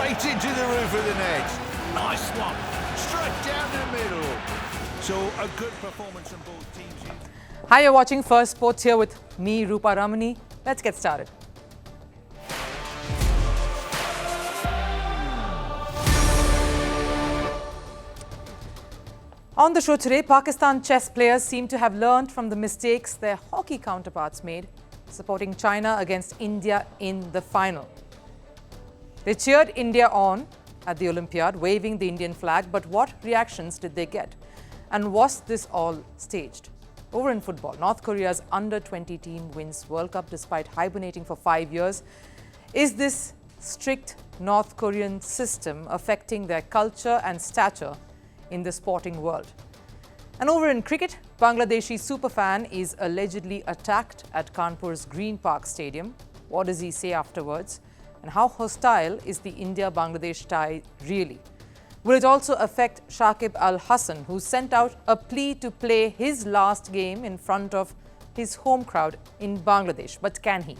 straight into the roof of the net. Nice one. Straight down the middle. So a good performance from both teams here. Hi, you're watching Firstpost here with me, Rupha Ramani. Let's get started. On the show today, Pakistan chess players seem to have learned from the mistakes their hockey counterparts made, supporting China against India in the final. They cheered India on at the Olympiad, waving the Indian flag, but what reactions did they get? And was this all staged? Over in football, North Korea's under-20 team wins World Cup despite hibernating for 5 years. Is this strict North Korean system affecting their culture and stature in the sporting world? And over in cricket, Bangladeshi superfan is allegedly attacked at Kanpur's Green Park Stadium. What does he say afterwards? And how hostile is the India-Bangladesh tie really? Will it also affect Shakib Al-Hassan, who sent out a plea to play his last game in front of his home crowd in Bangladesh? But can he?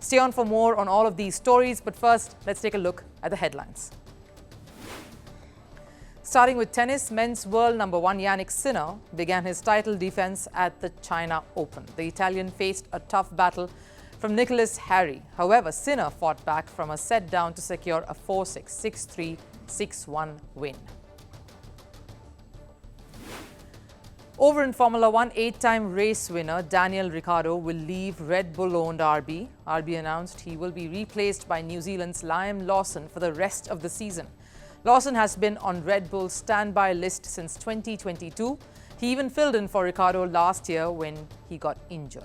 Stay on for more on all of these stories, but first, let's take a look at the headlines. Starting with tennis, men's world number one Yannick Sinner began his title defense at the China Open. The Italian faced a tough battle from Nicholas Harry. However, Sinner fought back from a set down to secure a 4-6, 6-3, 6-1 win. Over in Formula One, 8-time race winner Daniel Ricciardo will leave Red Bull-owned RB. RB announced he will be replaced by New Zealand's Liam Lawson for the rest of the season. Lawson has been on Red Bull's standby list since 2022. He even filled in for Ricciardo last year when he got injured.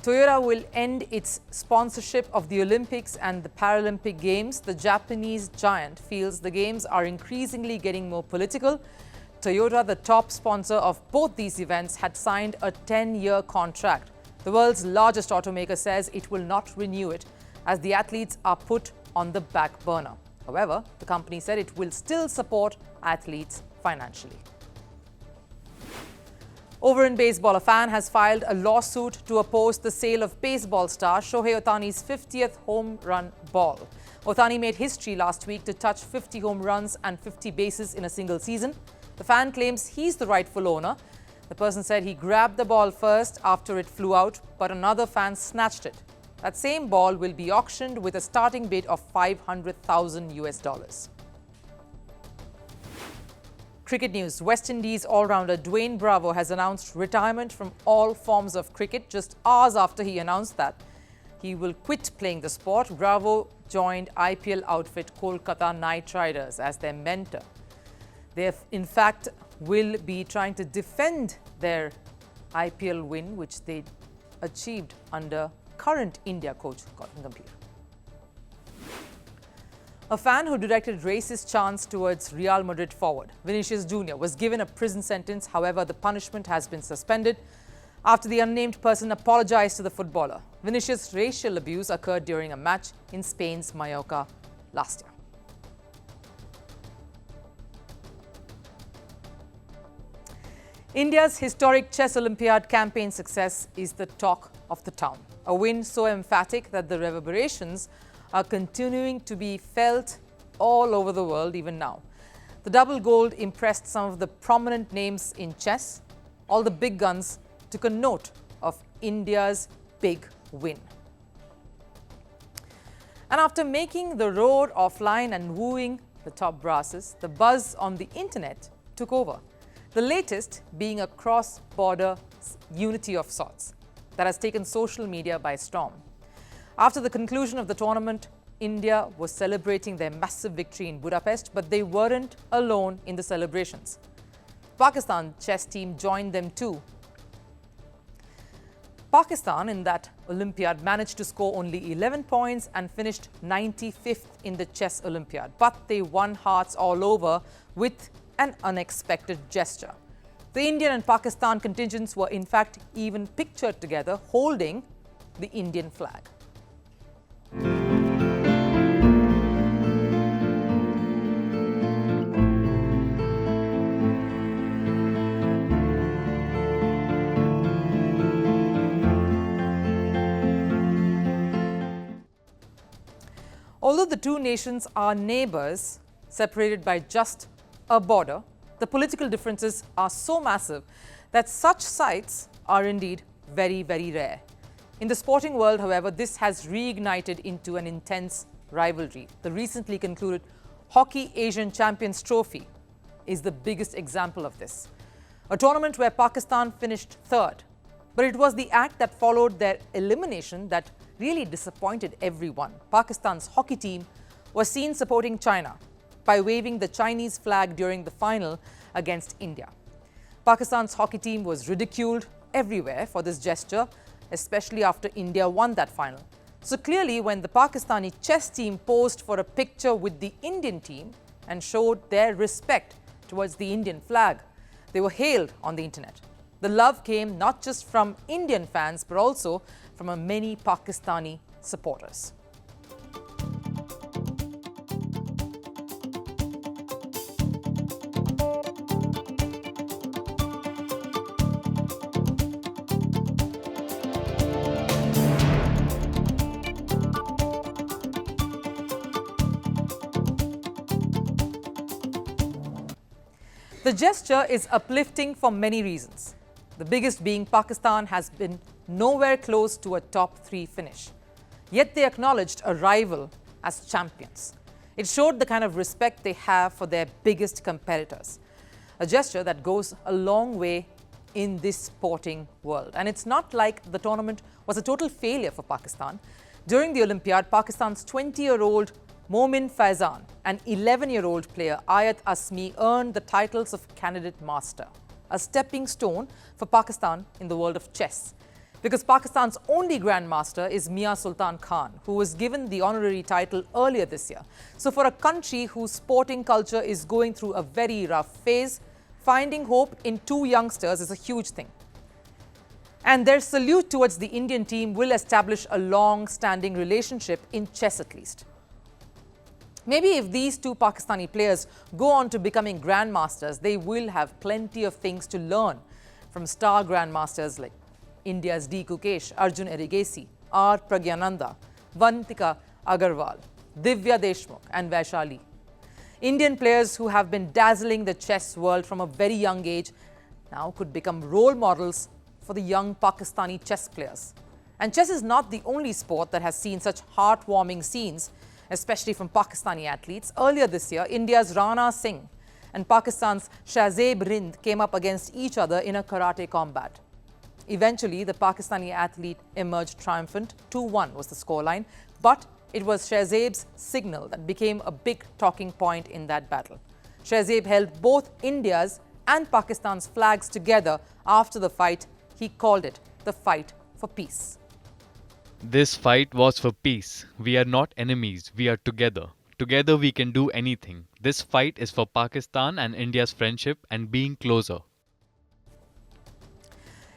Toyota will end its sponsorship of the Olympics and the Paralympic Games. The Japanese giant feels the Games are increasingly getting more political. Toyota, the top sponsor of both these events, had signed a 10-year contract. The world's largest automaker says it will not renew it as the athletes are put on the back burner. However, the company said it will still support athletes financially. Over in baseball, a fan has filed a lawsuit to oppose the sale of baseball star Shohei Ohtani's 50th home run ball. Ohtani made history last week to touch 50 home runs and 50 bases in a single season. The fan claims he's the rightful owner. The person said he grabbed the ball first after it flew out, but another fan snatched it. That same ball will be auctioned with a starting bid of $500,000. Cricket news. West Indies all-rounder Dwayne Bravo has announced retirement from all forms of cricket just hours after he announced that he will quit playing the sport. Bravo joined IPL outfit Kolkata Knight Riders as their mentor. They, in fact, will be trying to defend their IPL win, which they achieved under current India coach Kanpur. A fan who directed racist chants towards Real Madrid forward Vinicius Jr. was given a prison sentence. However, the punishment has been suspended after the unnamed person apologized to the footballer. Vinicius' racial abuse occurred during a match in Spain's Mallorca last year. India's historic Chess Olympiad campaign success is the talk of the town. A win so emphatic that the reverberations are continuing to be felt all over the world even now. The double gold impressed some of the prominent names in chess. All the big guns took a note of India's big win. And after making the road offline and wooing the top brasses, the buzz on the internet took over. The latest being a cross-border unity of sorts that has taken social media by storm. After the conclusion of the tournament, India was celebrating their massive victory in Budapest, but they weren't alone in the celebrations. Pakistan chess team joined them too. Pakistan in that Olympiad managed to score only 11 points and finished 95th in the Chess Olympiad, but they won hearts all over with an unexpected gesture. The Indian and Pakistan contingents were in fact even pictured together holding the Indian flag. although the two nations are neighbors, separated by just a border, the political differences are so massive that such sights are indeed very, very rare. In the sporting world, however, this has reignited into an intense rivalry. The recently concluded Hockey Asian Champions Trophy is the biggest example of this. A tournament where Pakistan finished third. But it was the act that followed their elimination that really disappointed everyone. Pakistan's hockey team was seen supporting China by waving the Chinese flag during the final against India. Pakistan's hockey team was ridiculed everywhere for this gesture, especially after India won that final. So clearly, when the Pakistani chess team posed for a picture with the Indian team and showed their respect towards the Indian flag, they were hailed on the internet. The love came not just from Indian fans, but also from many Pakistani supporters. The gesture is uplifting for many reasons. The biggest being Pakistan has been nowhere close to a top 3 finish. Yet they acknowledged a rival as champions. It showed the kind of respect they have for their biggest competitors. A gesture that goes a long way in this sporting world. And it's not like the tournament was a total failure for Pakistan. During the Olympiad, Pakistan's 20-year-old Momin Faizan and 11-year-old player Ayat Asmi earned the titles of Candidate Master, a stepping stone for Pakistan in the world of chess. Because Pakistan's only Grandmaster is Mia Sultan Khan, who was given the honorary title earlier this year. So for a country whose sporting culture is going through a very rough phase, finding hope in two youngsters is a huge thing. And their salute towards the Indian team will establish a long-standing relationship in chess at least. Maybe if these two Pakistani players go on to becoming grandmasters, they will have plenty of things to learn from star grandmasters like India's D. Kukesh, Arjun Erigesi, R. Pragyananda, Vantika Agarwal, Divya Deshmukh and Vaishali. Indian players who have been dazzling the chess world from a very young age now could become role models for the young Pakistani chess players. And chess is not the only sport that has seen such heartwarming scenes, especially from Pakistani athletes. Earlier this year, India's Rana Singh and Pakistan's Shahzeb Rind came up against each other in a karate combat. Eventually, the Pakistani athlete emerged triumphant. 2-1 was the scoreline, but it was Shahzeb's signal that became a big talking point in that battle. Shahzeb held both India's and Pakistan's flags together after the fight. He called it the fight for peace. This fight was for peace. We are not enemies, we are together. Together we can do anything. This fight is for Pakistan and India's friendship and being closer.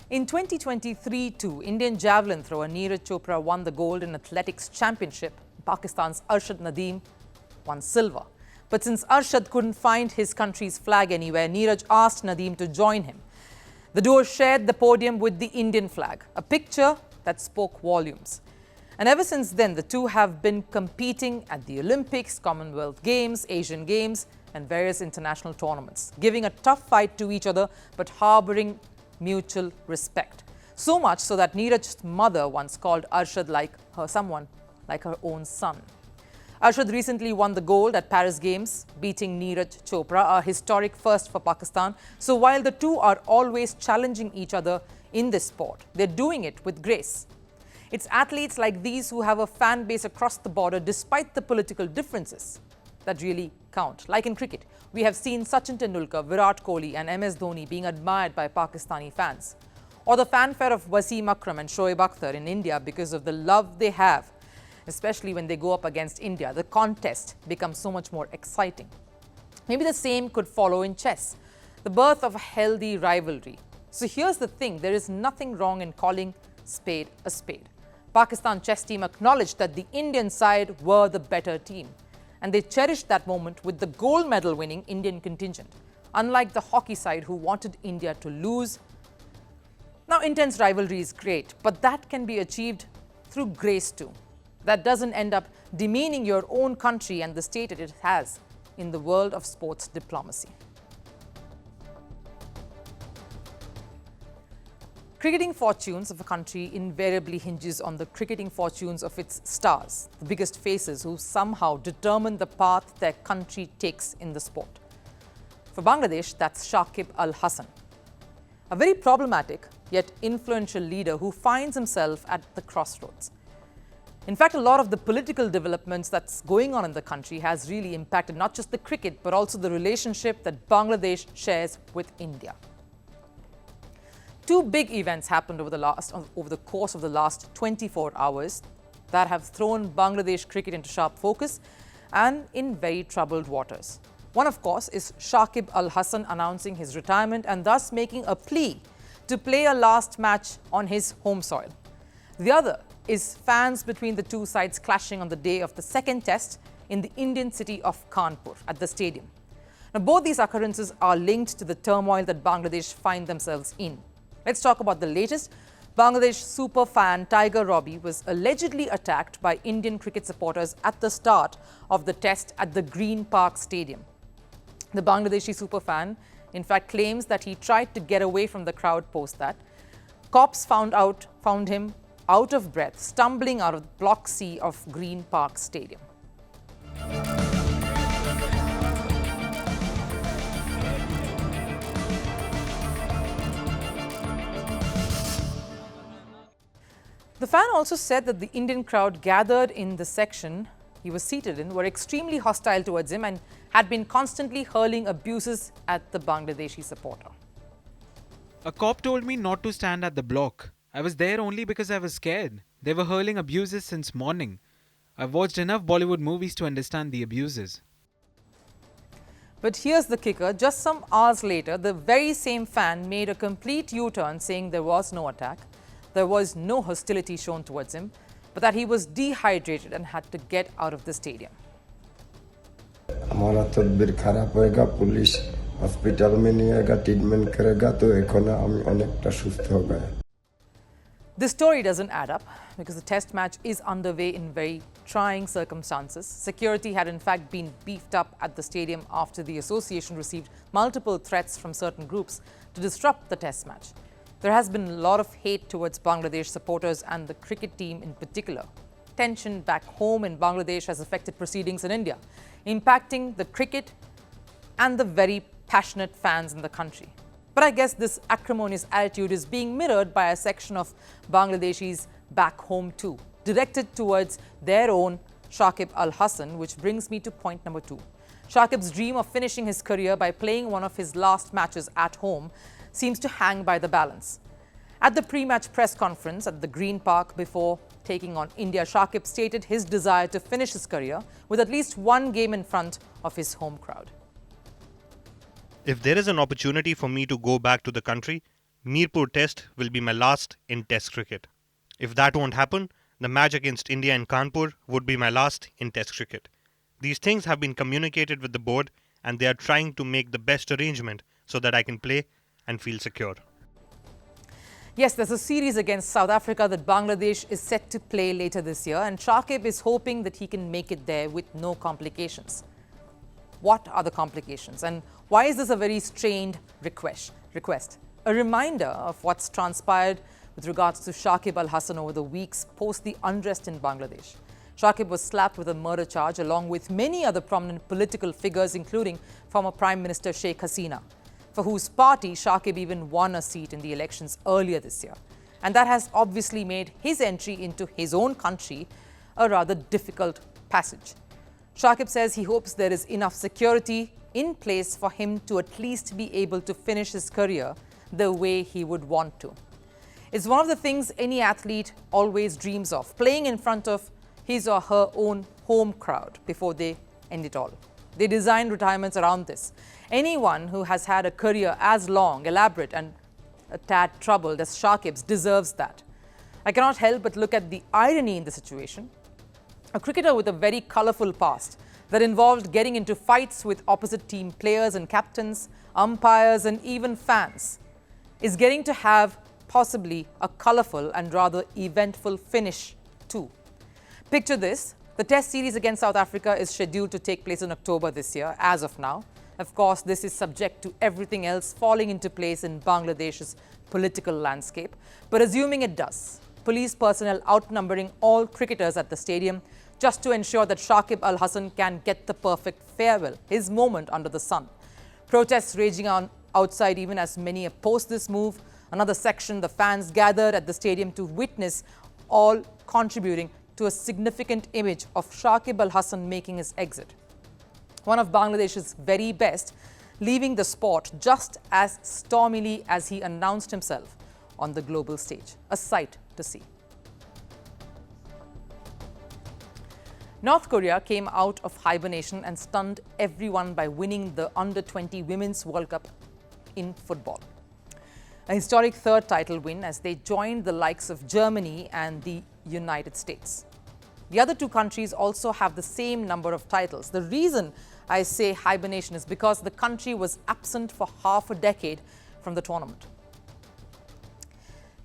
In 2023 too, Indian javelin thrower Neeraj Chopra won the gold in athletics championship. Pakistan's Arshad Nadeem won silver. But since Arshad couldn't find his country's flag anywhere, Neeraj asked Nadeem to join him. The duo shared the podium with the Indian flag, a picture that spoke volumes. And ever since then, the two have been competing at the Olympics, Commonwealth Games, Asian Games, and various international tournaments, giving a tough fight to each other, but harboring mutual respect. So much so that Neeraj's mother once called Arshad someone like her own son. Arshad recently won the gold at Paris Games, beating Neeraj Chopra, a historic first for Pakistan. So while the two are always challenging each other in this sport, they're doing it with grace. It's athletes like these who have a fan base across the border despite the political differences that really count. Like in cricket, we have seen Sachin Tendulkar, Virat Kohli and MS Dhoni being admired by Pakistani fans. Or the fanfare of Wasim Akram and Shoaib Akhtar in India because of the love they have, especially when they go up against India. The contest becomes so much more exciting. Maybe the same could follow in chess, the birth of a healthy rivalry. So here's the thing, there is nothing wrong in calling spade a spade. Pakistan chess team acknowledged that the Indian side were the better team. And they cherished that moment with the gold medal winning Indian contingent, unlike the hockey side who wanted India to lose. Now, intense rivalry is great, but that can be achieved through grace too. that doesn't end up demeaning your own country and the state it has in the world of sports diplomacy. Cricketing fortunes of a country invariably hinges on the cricketing fortunes of its stars, the biggest faces who somehow determine the path their country takes in the sport. For Bangladesh, that's Shakib Al Hasan, a very problematic yet influential leader who finds himself at the crossroads. In fact, a lot of the political developments that's going on in the country has really impacted not just the cricket, but also the relationship that Bangladesh shares with India. Two big events happened over the course of the last 24 hours that have thrown Bangladesh cricket into sharp focus and in very troubled waters. One, of course, is Shakib Al Hasan announcing his retirement and thus making a plea to play a last match on his home soil. The other is fans between the two sides clashing on the day of the second test in the Indian city of Kanpur at the stadium. Now, both these occurrences are linked to the turmoil that Bangladesh find themselves in. Let's talk about the latest. Bangladesh super fan Tiger Robbie was allegedly attacked by Indian cricket supporters at the start of the test at the Green Park Stadium. The Bangladeshi super fan, in fact, claims that he tried to get away from the crowd post that. Cops found him out of breath, stumbling out of Block C of Green Park Stadium. The fan also said that the Indian crowd gathered in the section he was seated in were extremely hostile towards him and had been constantly hurling abuses at the Bangladeshi supporter. A cop told me not to stand at the block. I was there only because I was scared. They were hurling abuses since morning. I've watched enough Bollywood movies to understand the abuses. But here's the kicker. Just some hours later, the very same fan made a complete U-turn saying there was no attack, there was no hostility shown towards him, but that he was dehydrated and had to get out of the stadium. हमारा तबीयत खराब होएगा police hospital में नहीं आएगा treatment करेगा तो এখন আমি অনেকটা সুস্থ हो गया. This story doesn't add up because the test match is underway in very trying circumstances. Security had in fact been beefed up at the stadium after the association received multiple threats from certain groups to disrupt the test match. There has been a lot of hate towards Bangladesh supporters and the cricket team in particular. Tension back home in Bangladesh has affected proceedings in India, impacting the cricket and the very passionate fans in the country. But I guess this acrimonious attitude is being mirrored by a section of Bangladeshis back home too, directed towards their own Shakib Al Hasan, which brings me to point number 2. Shakib's dream of finishing his career by playing one of his last matches at home seems to hang by the balance. At the pre-match press conference at the Green Park before taking on India, Shakib stated his desire to finish his career with at least one game in front of his home crowd. If there is an opportunity for me to go back to the country, Mirpur Test will be my last in Test cricket. If that won't happen, the match against India in Kanpur would be my last in Test cricket. These things have been communicated with the board and they are trying to make the best arrangement so that I can play and feel secure. Yes, there's a series against South Africa that Bangladesh is set to play later this year, and Shakib is hoping that he can make it there with no complications. What are the complications, and why is this a very strained request? A reminder of what's transpired with regards to Shakib Al Hasan over the weeks post the unrest in Bangladesh. Shakib was slapped with a murder charge along with many other prominent political figures, including former Prime Minister Sheikh Hasina, for whose party Shakib even won a seat in the elections earlier this year. And that has obviously made his entry into his own country a rather difficult passage. Shakib says he hopes there is enough security in place for him to at least be able to finish his career the way he would want to. It's one of the things any athlete always dreams of, playing in front of his or her own home crowd before they end it all. They design retirements around this. Anyone who has had a career as long, elaborate and a tad troubled as Shakib's deserves that. I cannot help but look at the irony in the situation. A cricketer with a very colourful past that involved getting into fights with opposite team players and captains, umpires and even fans is getting to have possibly a colourful and rather eventful finish too. Picture this. The Test series against South Africa is scheduled to take place in October this year, as of now. Of course, this is subject to everything else falling into place in Bangladesh's political landscape. But assuming it does, police personnel outnumbering all cricketers at the stadium just to ensure that Shakib Al Hasan can get the perfect farewell, his moment under the sun. Protests raging on outside even as many oppose this move. Another section, the fans gathered at the stadium to witness, all contributing to a significant image of Shakib Al Hasan making his exit. One of Bangladesh's very best, leaving the sport just as stormily as he announced himself on the global stage. A sight to see. North Korea came out of hibernation and stunned everyone by winning the Under-20 Women's World Cup in football. A historic third title win as they joined the likes of Germany and the United States. The other two countries also have the same number of titles. The reason I say hibernation is because the country was absent for half a decade from the tournament.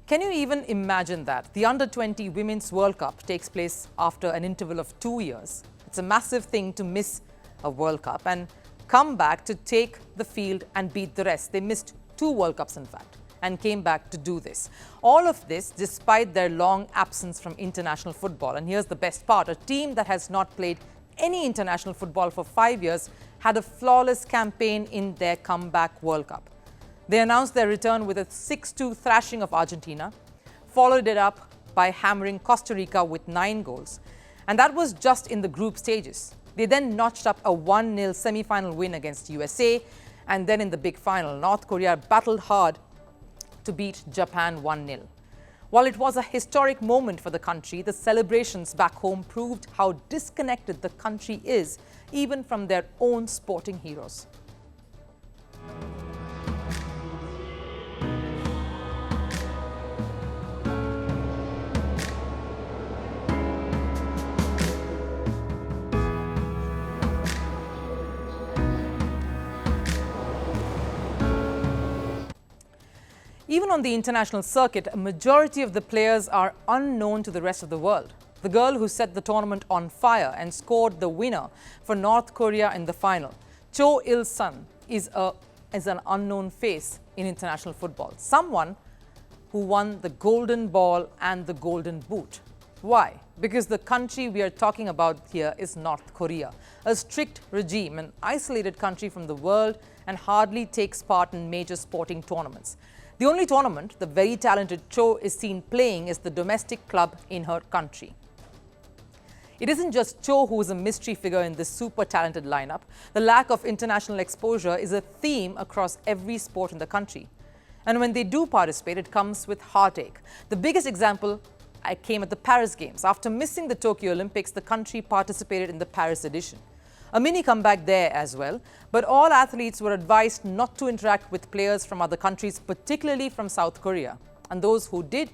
Can you even imagine that? The Under-20 Women's World Cup takes place after an interval of 2 years. It's a massive thing to miss a World Cup and come back to take the field and beat the rest. They missed 2 World Cups, in fact, and came back to do this. All of this despite their long absence from international football. And here's the best part. A team that has not played any international football for 5 years had a flawless campaign in their comeback World Cup. They announced their return with a 6-2 thrashing of Argentina, followed it up by hammering Costa Rica with 9 goals. And that was just in the group stages. They then notched up a 1-0 semi-final win against USA, and then in the big final, North Korea battled hard to beat Japan 1-0. While it was a historic moment for the country, the celebrations back home proved how disconnected the country is even from their own sporting heroes. Even on the international circuit, a majority of the players are unknown to the rest of the world. The girl who set the tournament on fire and scored the winner for North Korea in the final, Cho Il-sun, is an unknown face in international football. Someone who won the Golden Ball and the Golden Boot. Why? Because the country we are talking about here is North Korea, a strict regime, an isolated country from the world, and hardly takes part in major sporting tournaments. The only tournament the very talented Cho is seen playing is the domestic club in her country. It isn't just Cho who is a mystery figure in this super talented lineup. The lack of international exposure is a theme across every sport in the country. And when they do participate, it comes with heartache. The biggest example came at the Paris Games. After missing the Tokyo Olympics, the country participated in the Paris edition. A mini comeback there as well, but all athletes were advised not to interact with players from other countries, particularly from South Korea. And those who did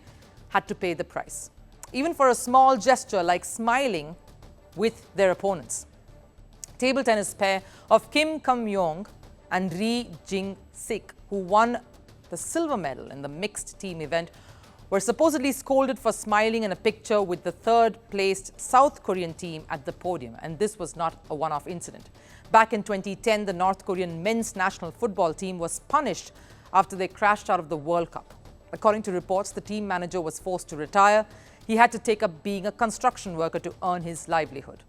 had to pay the price, even for a small gesture like smiling with their opponents. Table tennis pair of Kim Kam-yong and Ri Jing-sik, who won the silver medal in the mixed team event, were supposedly scolded for smiling in a picture with the third-placed South Korean team at the podium. And this was not a one-off incident. Back in 2010, the North Korean men's national football team was punished after they crashed out of the World Cup. According to reports, the team manager was forced to retire. He had to take up being a construction worker to earn his livelihood.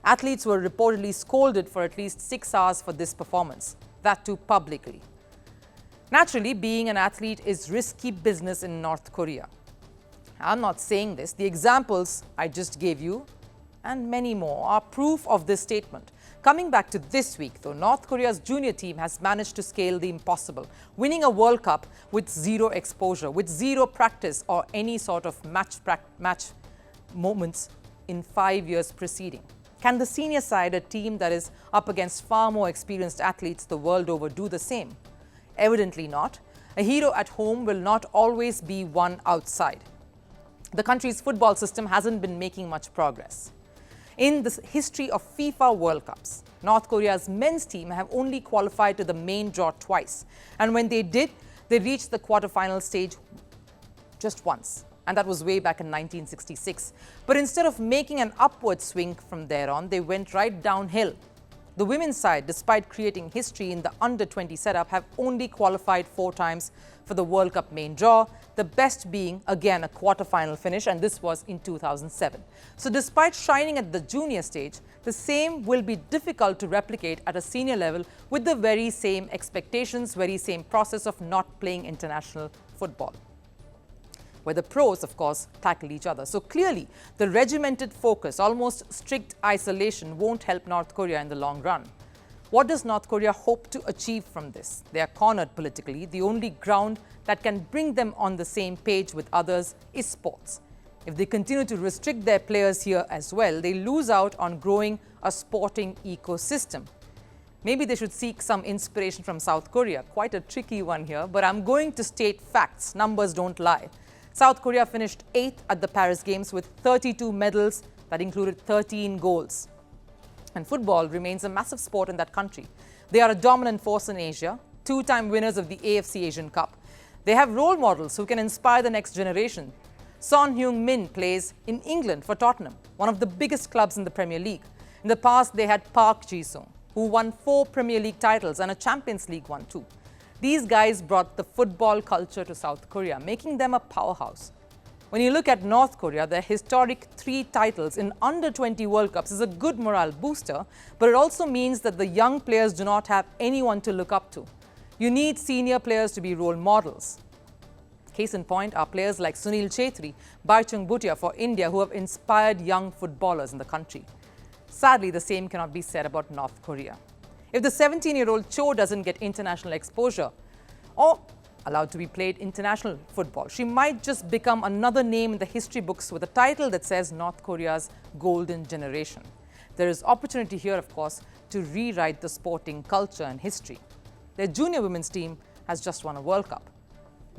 Athletes were reportedly scolded for at least 6 hours for this performance, that too publicly. Naturally, being an athlete is risky business in North Korea. I'm not saying this. The examples I just gave you and many more are proof of this statement. Coming back to this week, though, North Korea's junior team has managed to scale the impossible, winning a World Cup with zero exposure, with zero practice or any sort of match moments in 5 years preceding. Can the senior side, a team that is up against far more experienced athletes the world over, do the same? Evidently not. A hero at home will not always be one outside. The country's football system hasn't been making much progress. In the history of FIFA World Cups, North Korea's men's team have only qualified to the main draw twice. And when they did, they reached the quarterfinal stage just once. And that was way back in 1966. But instead of making an upward swing from there on, they went right downhill. The women's side, despite creating history in the under-20 setup, have only qualified 4 times for the World Cup main draw, the best being, again, a quarter-final finish, and this was in 2007. So despite shining at the junior stage, the same will be difficult to replicate at a senior level with the very same expectations, very same process of not playing international football, where the pros, of course, tackle each other. So clearly, the regimented focus, almost strict isolation, won't help North Korea in the long run. What does North Korea hope to achieve from this? They are cornered politically. The only ground that can bring them on the same page with others is sports. If they continue to restrict their players here as well, they lose out on growing a sporting ecosystem. Maybe they should seek some inspiration from South Korea. Quite a tricky one here, but I'm going to state facts. Numbers don't lie. South Korea finished 8th at the Paris Games with 32 medals that included 13 goals. And football remains a massive sport in that country. They are a dominant force in Asia, 2-time winners of the AFC Asian Cup. They have role models who can inspire the next generation. Son Heung-min plays in England for Tottenham, one of the biggest clubs in the Premier League. In the past, they had Park Ji-sung, who won 4 Premier League titles and a Champions League one too. These guys brought the football culture to South Korea, making them a powerhouse. When you look at North Korea, their historic 3 titles in under-20 World Cups is a good morale booster, but it also means that the young players do not have anyone to look up to. You need senior players to be role models. Case in point are players like Sunil Chhetri, Baichung Bhutia for India, who have inspired young footballers in the country. Sadly, the same cannot be said about North Korea. If the 17-year-old Cho doesn't get international exposure or allowed to be played international football, she might just become another name in the history books with a title that says North Korea's golden generation. There is opportunity here, of course, to rewrite the sporting culture and history. Their junior women's team has just won a World Cup.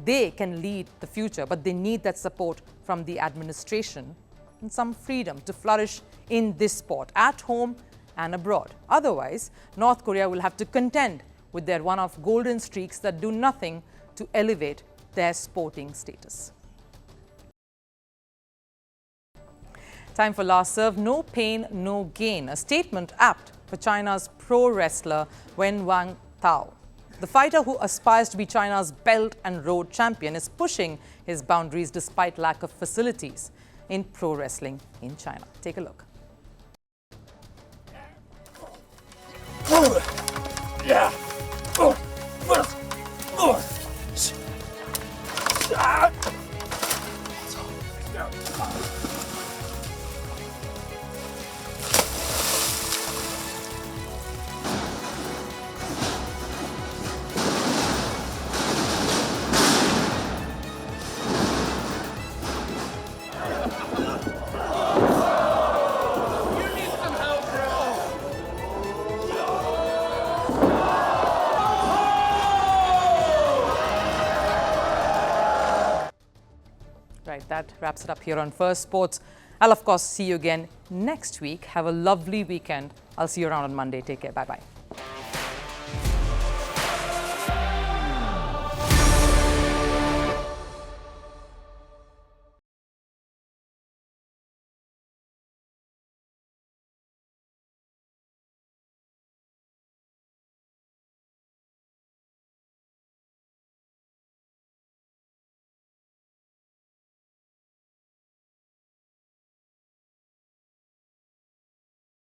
They can lead the future, but they need that support from the administration and some freedom to flourish in this sport, at home and abroad. Otherwise, North Korea will have to contend with their one-off golden streaks that do nothing to elevate their sporting status. Time for last serve. No pain, no gain. A statement apt for China's pro wrestler Wen Wang Tao. The fighter who aspires to be China's belt and road champion is pushing his boundaries despite lack of facilities in pro wrestling in China. Take a look. Right, that wraps it up here on First Sports. I'll, of course, see you again next week. Have a lovely weekend. I'll see you around on Monday. Take care. Bye-bye.